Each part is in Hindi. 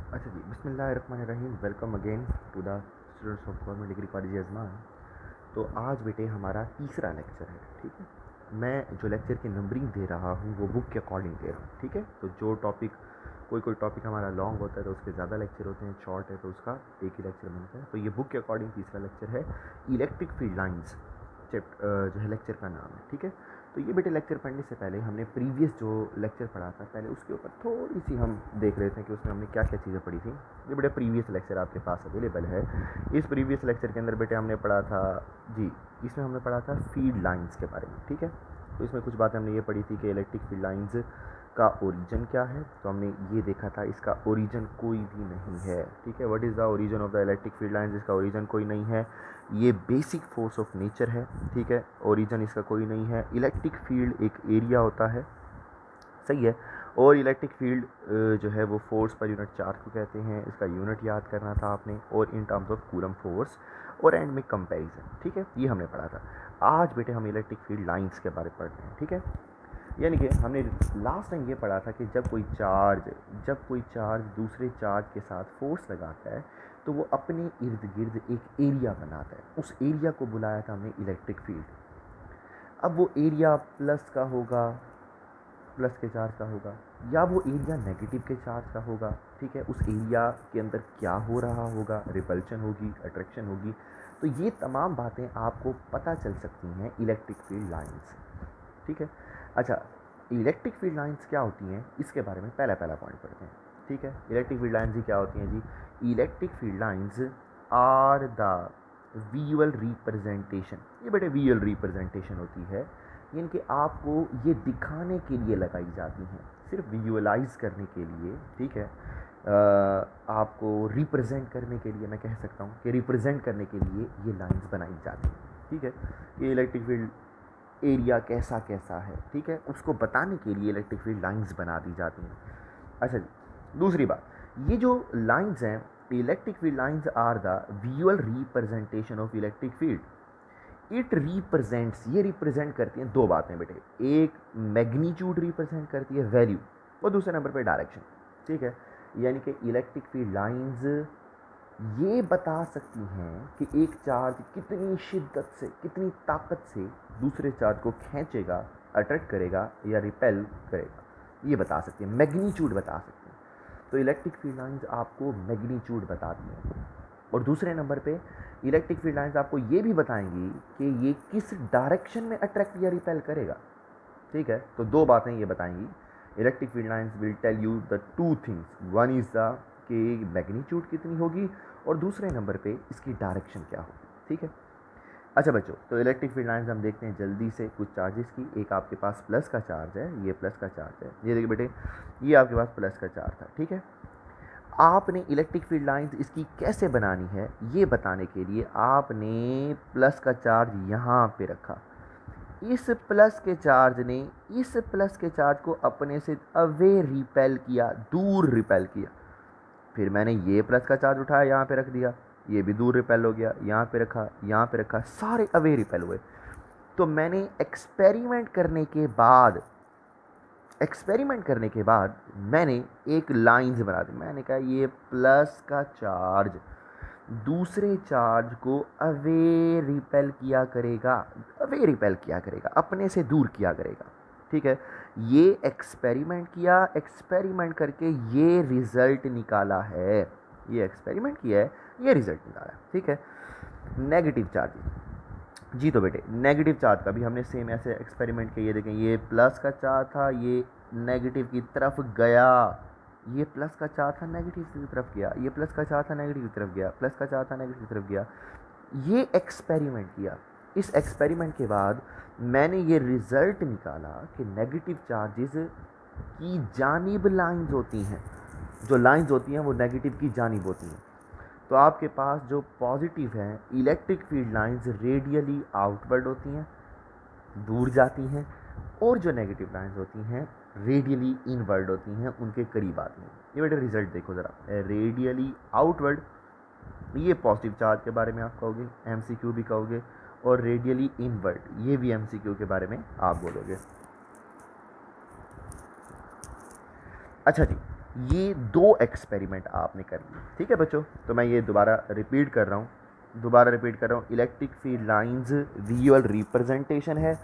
अच्छा जी, बिस्मिल्लाहिर्रहमानिर्रहीम। Welcome again to the students of government degree college Ajman. तो आज बेटे हमारा तीसरा लेक्चर है, ठीक है। मैं जो लेक्चर की नंबरिंग दे रहा हूँ वो बुक के अकॉर्डिंग दे रहा हूँ, ठीक है। तो जो टॉपिक कोई टॉपिक हमारा लॉन्ग होता है तो उसके ज़्यादा लेक्चर होते हैं, शॉर्ट है तो उसका एक ही लेक्चर बनता है। तो ये बुक के अकॉर्डिंग तीसरा लेक्चर है, इलेक्ट्रिक फील्ड लाइंस जो है लेक्चर का नाम है, ठीक है। तो ये बेटे लेक्चर पढ़ने से पहले हमने प्रीवियस जो लेक्चर पढ़ा था पहले उसके ऊपर थोड़ी सी हम देख रहे थे कि उसमें हमने क्या क्या चीज़ें पढ़ी थी। ये बेटे प्रीवियस लेक्चर आपके पास अवेलेबल है। इस प्रीवियस लेक्चर के अंदर बेटे हमने पढ़ा था जी, इसमें हमने पढ़ा था फील्ड लाइंस के बारे में, ठीक है। तो इसमें कुछ बातें हमने ये पढ़ी थी कि इलेक्ट्रिक फील्ड लाइंस का ओरिजिन क्या है। तो हमने ये देखा था इसका ओरिजिन कोई भी नहीं है, ठीक है। What is the origin of the electric field lines? इसका ओरिजिन कोई नहीं है, ये बेसिक फोर्स ऑफ नेचर है, ठीक है। ओरिजिन इसका कोई नहीं है। इलेक्ट्रिक फील्ड एक एरिया होता है, सही है। और इलेक्ट्रिक फील्ड जो है वो फोर्स पर यूनिट चार्ज को कहते हैं। इसका यूनिट याद करना था आपने, और in terms of coulomb force और एंड में कंपैरिजन, ठीक है। ये हमने पढ़ा था। आज बेटे हम इलेक्ट्रिक फील्ड लाइंस के बारे में पढ़ रहे हैं, ठीक है। यानी कि हमने लास्ट टाइम ये पढ़ा था कि जब कोई चार्ज दूसरे चार्ज के साथ फोर्स लगाता है तो वो अपने इर्द गिर्द एक एरिया बनाता है। उस एरिया को बुलाया था हमने इलेक्ट्रिक फील्ड। अब वो एरिया प्लस का होगा, प्लस के चार्ज का होगा, या वो एरिया नेगेटिव के चार्ज का होगा, ठीक है। उस एरिया के अंदर क्या हो रहा होगा, रिपल्शन होगी, अट्रैक्शन होगी। तो ये तमाम बातें आपको पता चल सकती हैं इलेक्ट्रिक फील्ड लाइन से, ठीक है। अच्छा, इलेक्ट्रिक फील्ड लाइंस क्या होती हैं इसके बारे में पहला पहला पॉइंट पढ़ते हैं, ठीक है। इलेक्ट्रिक फील्ड लाइंस ही क्या होती हैं जी? Electric field lines are the visual representation. ये बेटे विजुअल रिप्रेजेंटेशन होती है, यानी कि आपको ये दिखाने के लिए लगाई जाती हैं, सिर्फ विजुअलाइज करने के लिए, ठीक है। आपको रिप्रेजेंट करने के लिए मैं कह सकता हूँ कि रिप्रेजेंट करने के लिए ये लाइंस बनाई जाती हैं, ठीक है। ये इलेक्ट्रिक फील्ड एरिया कैसा कैसा है, ठीक है, उसको बताने के लिए इलेक्ट्रिक फील्ड लाइंस बना दी जाती हैं। अच्छा जी, दूसरी बात, ये जो लाइंस हैं, electric field lines are the visual representation of electric field. It represents, ये रिप्रेजेंट करती हैं दो बातें बेटे, एक मैग्नीट्यूड रिप्रेजेंट करती है, वैल्यू, और दूसरे नंबर पे डायरेक्शन, ठीक है। यानी कि इलेक्ट्रिक फील्ड लाइंस ये बता सकती हैं कि एक चार्ज कितनी शिद्दत से, कितनी ताकत से दूसरे चार्ज को खींचेगा, अट्रैक्ट करेगा या रिपेल करेगा, ये बता सकती है, मैग्नीट्यूड बता सकती है। तो इलेक्ट्रिक फील्ड लाइंस आपको मैग्नीट्यूड बताती हैं। और दूसरे नंबर पे इलेक्ट्रिक फील्ड लाइंस आपको ये भी बताएंगी कि ये किस डायरेक्शन में अट्रैक्ट या रिपेल करेगा, ठीक है। तो दो बातें ये बताएंगी। Electric field lines will tell you the two things, one is the कि मैग्नीट्यूड कितनी होगी, और दूसरे नंबर पे इसकी डायरेक्शन क्या होगी, ठीक है। अच्छा बच्चों, तो इलेक्ट्रिक फील्ड लाइंस हम देखते हैं जल्दी से कुछ चार्जेस की। एक आपके पास प्लस का चार्ज है, ये प्लस का चार्ज है, ये देखिए बेटे, ये आपके पास प्लस का चार्ज था, ठीक है। आपने इलेक्ट्रिक फील्ड लाइंस इसकी कैसे बनानी है ये बताने के लिए आपने प्लस का चार्ज यहाँ पे रखा। इस प्लस के चार्ज ने इस प्लस के चार्ज को अपने से अवे रिपेल किया, दूर रिपेल किया। फिर मैंने ये प्लस का चार्ज उठाया, यहाँ पे रख दिया, ये भी दूर रिपेल हो गया, यहाँ पे रखा, यहाँ पे रखा, सारे अवे रिपेल हुए। तो मैंने एक्सपेरिमेंट करने के बाद मैंने एक लाइंस बना दी। मैंने कहा ये प्लस का चार्ज दूसरे चार्ज को अवे रिपेल किया करेगा, अपने से दूर किया करेगा, ठीक है। ये एक्सपेरिमेंट किया, एक्सपेरिमेंट करके ये रिजल्ट निकाला है, ये एक्सपेरिमेंट किया है, ये रिजल्ट निकाला है, ठीक है। नेगेटिव चार्ज जी, तो बेटे नेगेटिव चार्ज का भी हमने सेम ऐसे एक्सपेरिमेंट किया। ये देखें, ये प्लस का चार्ज था, ये नेगेटिव की तरफ गया, ये प्लस का चार्ज था, नेगेटिव की तरफ गया, ये प्लस का चार्ज था, नेगेटिव की तरफ गया, प्लस का चार्ज था, नेगेटिव की तरफ गया। ये एक्सपेरिमेंट किया। इस एक्सपेरिमेंट के बाद मैंने ये रिज़ल्ट निकाला कि नेगेटिव चार्जेस की जानिब लाइंस होती हैं, जो लाइंस होती हैं वो नेगेटिव की जानिब होती हैं। तो आपके पास जो पॉजिटिव हैं electric field lines radially outward होती हैं, दूर जाती हैं, और जो नेगेटिव लाइंस होती हैं रेडियली इनवर्ड होती हैं, उनके करीब आती हैं। ये बेटा रिजल्ट देखो ज़रा, रेडियली आउटवर्ड, ये पॉजिटिव चार्ज के बारे में आप कहोगे, एमसीक्यू भी कहोगे, और रेडियली इनवर्ड ये भी एमसीक्यू के बारे में आप बोलोगे। अच्छा जी, ये 2 एक्सपेरिमेंट आपने कर लिए, ठीक है बच्चों। तो मैं ये दोबारा रिपीट कर रहा हूँ, electric field lines visual representation है,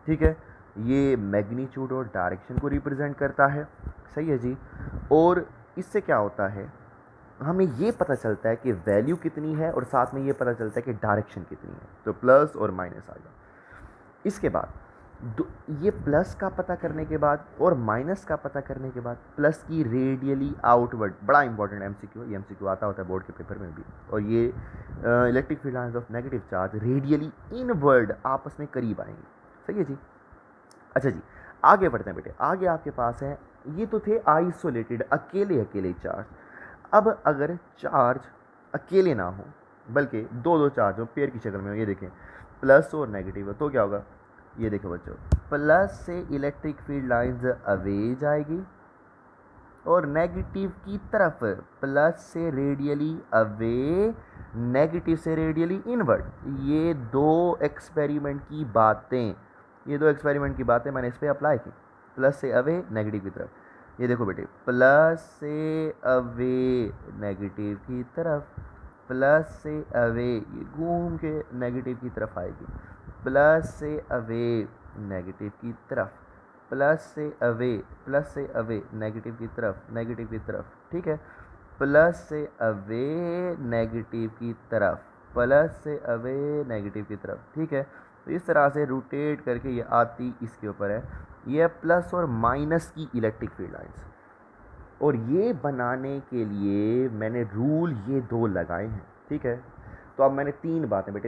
ठीक है। ये मैग्नीट्यूड और डायरेक्शन को रिप्रेजेंट करता है, सही है जी। और इससे क्या होता है, हमें ये पता चलता है कि वैल्यू कितनी है और साथ में ये पता चलता है कि डायरेक्शन कितनी है, तो प्लस और माइनस आ गया। इसके बाद ये प्लस का पता करने के बाद और माइनस का पता करने के बाद प्लस की रेडियली आउटवर्ड, बड़ा इंपॉर्टेंट एमसीक्यू, ये एमसीक्यू आता होता है बोर्ड के पेपर में भी। और ये electric field lines of negative charge radially inward आपस में करीब आएंगे, सही है जी। अच्छा जी, आगे बढ़ते हैं बेटे। आगे आपके पास है, ये तो थे आइसोलेटेड अकेले चार्ज। अब अगर चार्ज अकेले ना हो बल्कि दो दो चार्ज हो, पेयर की शक्ल में हो, ये देखें प्लस और नेगेटिव हो, तो क्या होगा, ये देखो बच्चों, प्लस से इलेक्ट्रिक फील्ड लाइंस अवे जाएगी और नेगेटिव की तरफ प्लस से रेडियली अवे, नेगेटिव से रेडियली इनवर्ड। ये दो एक्सपेरिमेंट की बातें मैंने इस पर अप्लाई की, प्लस से अवे नेगेटिव की तरफ। ये देखो बेटे, प्लस से अवे नेगेटिव की तरफ, प्लस से अवे, ये घूम के नेगेटिव की तरफ आएगी, प्लस से अवे नेगेटिव की तरफ, प्लस से अवे नेगेटिव की तरफ, ठीक है। प्लस से अवे नेगेटिव की तरफ, प्लस से अवे नेगेटिव की तरफ, ठीक है। तो इस तरह से रोटेट करके ये आती इसके ऊपर है। ये प्लस और माइनस की इलेक्ट्रिक फील्ड लाइंस, और ये बनाने के लिए मैंने रूल ये 2 लगाए हैं, ठीक है। तो अब मैंने 3 बातें बता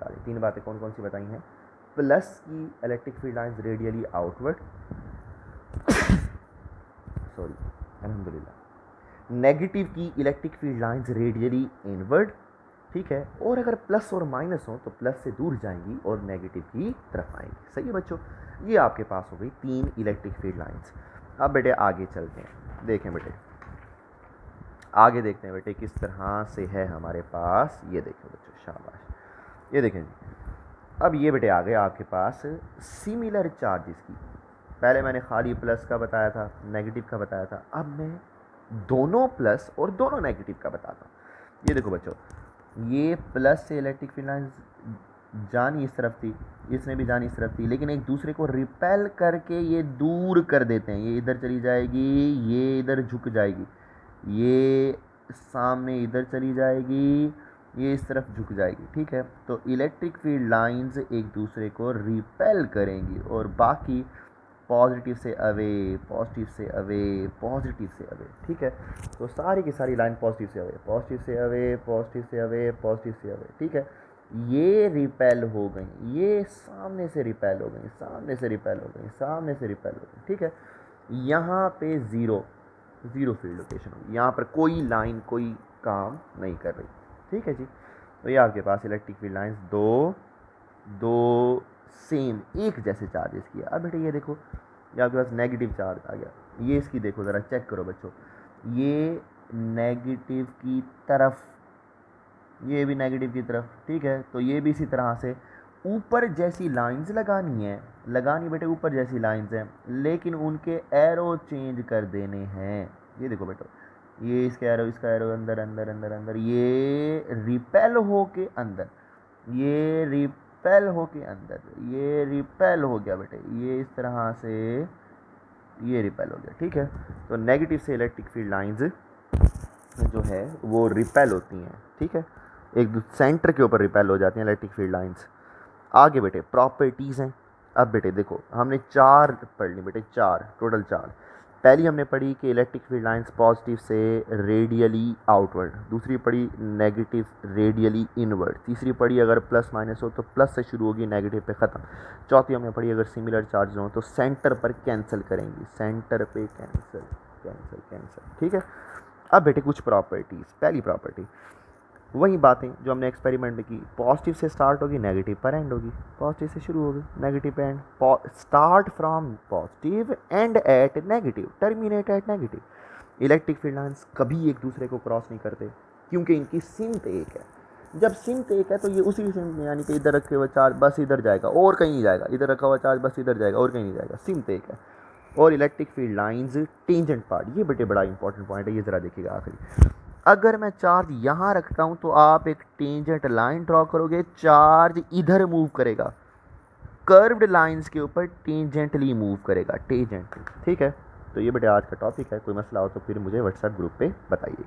दी। 3 बातें कौन कौन सी बताई हैं? प्लस की electric field lines radially outward, sorry अल्हम्दुलिल्लाह, नेगेटिव की electric field lines radially inward, ठीक है। और अगर प्लस और माइनस हो तो प्लस से दूर जाएंगी और नेगेटिव की तरफ आएंगी, सही है बच्चों। ये आपके पास हो गई 3 इलेक्ट्रिक फील्ड लाइंस। अब बेटे आगे चलते हैं, देखें बेटे, आगे देखते हैं बेटे किस तरह से है हमारे पास। ये देखो बच्चों, शाबाश, ये देखें जी। अब ये बेटे आ गए आपके पास सिमिलर चार्जेस की। पहले मैंने खाली प्लस का बताया था, नेगेटिव का बताया था, अब मैं दोनों प्लस और दोनों नेगेटिव का बताता हूँ। ये देखो बच्चों, ये प्लस से इलेक्ट्रिक फील्ड लाइंस जानी इस तरफ थी, इसने भी जानी इस तरफ थी, लेकिन एक दूसरे को रिपेल करके ये दूर कर देते हैं। ये इधर चली जाएगी, ये इधर झुक जाएगी, ये सामने इधर चली जाएगी, ये इस तरफ झुक जाएगी, ठीक है। तो इलेक्ट्रिक फील्ड लाइंस एक दूसरे को रिपेल करेंगी और बाकी पॉजिटिव से अवे, पॉजिटिव से अवे, पॉजिटिव से अवे, ठीक है। तो सारी की सारी लाइन पॉजिटिव से अवे, पॉजिटिव से अवे, पॉजिटिव से अवे, पॉजिटिव से अवे, ठीक है। ये रिपेल हो गई, ये सामने से रिपेल हो गई, सामने से रिपेल हो गई, सामने से रिपेल हो गई, ठीक है। यहाँ पे ज़ीरो फील्ड लोकेशन होगी, यहाँ पर कोई लाइन कोई काम नहीं कर रही, ठीक है जी। तो ये आपके पास इलेक्ट्रिक फील्ड लाइंस दो सेम एक जैसे चार्जेस किया। अब बेटे ये देखो, ये आपके पास नेगेटिव चार्ज आ गया, ये इसकी देखो ज़रा चेक करो बच्चों, ये नेगेटिव की तरफ, ये भी नेगेटिव की तरफ, ठीक है। तो ये भी इसी तरह से ऊपर जैसी लाइंस लगानी बेटे, ऊपर जैसी लाइंस हैं, लेकिन उनके एरो चेंज कर देने हैं। ये देखो बेटो, ये इसका एरो अंदर अंदर अंदर अंदर, ये रिपेल हो के अंदर, ये रिपेल हो के अंदर, ये रिपेल हो गया बेटे, ये इस तरह से ये रिपेल हो गया, ठीक है। तो नेगेटिव से इलेक्ट्रिक फील्ड लाइंस जो है वो रिपेल होती हैं, ठीक है, एक सेंटर के ऊपर रिपेल हो जाती हैं इलेक्ट्रिक फील्ड लाइंस। आगे बेटे प्रॉपर्टीज़ हैं। अब बेटे देखो, हमने 4 पढ़ ली बेटे, 4 टोटल 4। पहली हमने पढ़ी कि इलेक्ट्रिक फील्ड लाइंस पॉजिटिव से रेडियली आउटवर्ड, दूसरी पढ़ी नेगेटिव रेडियली इनवर्ड, तीसरी पढ़ी अगर प्लस माइनस हो तो प्लस से शुरू होगी, नेगेटिव पे ख़त्म। चौथी हमने पढ़ी अगर सिमिलर चार्ज हो तो सेंटर पर कैंसिल करेंगी, सेंटर पे कैंसिल कैंसिल कैंसिल, ठीक है। अब बेटे कुछ प्रॉपर्टीज़, पहली प्रॉपर्टी वही बातें जो हमने एक्सपेरिमेंट में की, पॉजिटिव से स्टार्ट होगी, नेगेटिव पर एंड होगी, पॉजिटिव से शुरू होगी, नेगेटिव पे end, start from positive end at negative, terminate at negative. Electric field lines कभी एक दूसरे को क्रॉस नहीं करते क्योंकि इनकी सिमत एक है। जब सिमत एक है तो ये उसी सिमत में, यानी कि इधर रखे हुए चार्ज बस इधर जाएगा और कहीं नहीं जाएगा, इधर रखा हुआ चार्ज बस इधर जाएगा और कहीं नहीं जाएगा, सिमत एक है। और electric field lines tangent part, ये बेटे बड़ा इंपॉर्टेंट पॉइंट है, ये ज़रा देखिएगा आखिरी। अगर मैं चार्ज यहाँ रखता हूँ तो आप एक टेंजेंट लाइन ड्रॉ करोगे, चार्ज इधर मूव करेगा, कर्व्ड लाइंस के ऊपर टेंजेंटली मूव करेगा, टेंजेंट। ठीक है, तो ये बेटे आज का टॉपिक है। कोई मसला हो तो फिर मुझे व्हाट्सएप ग्रुप पे बताइए।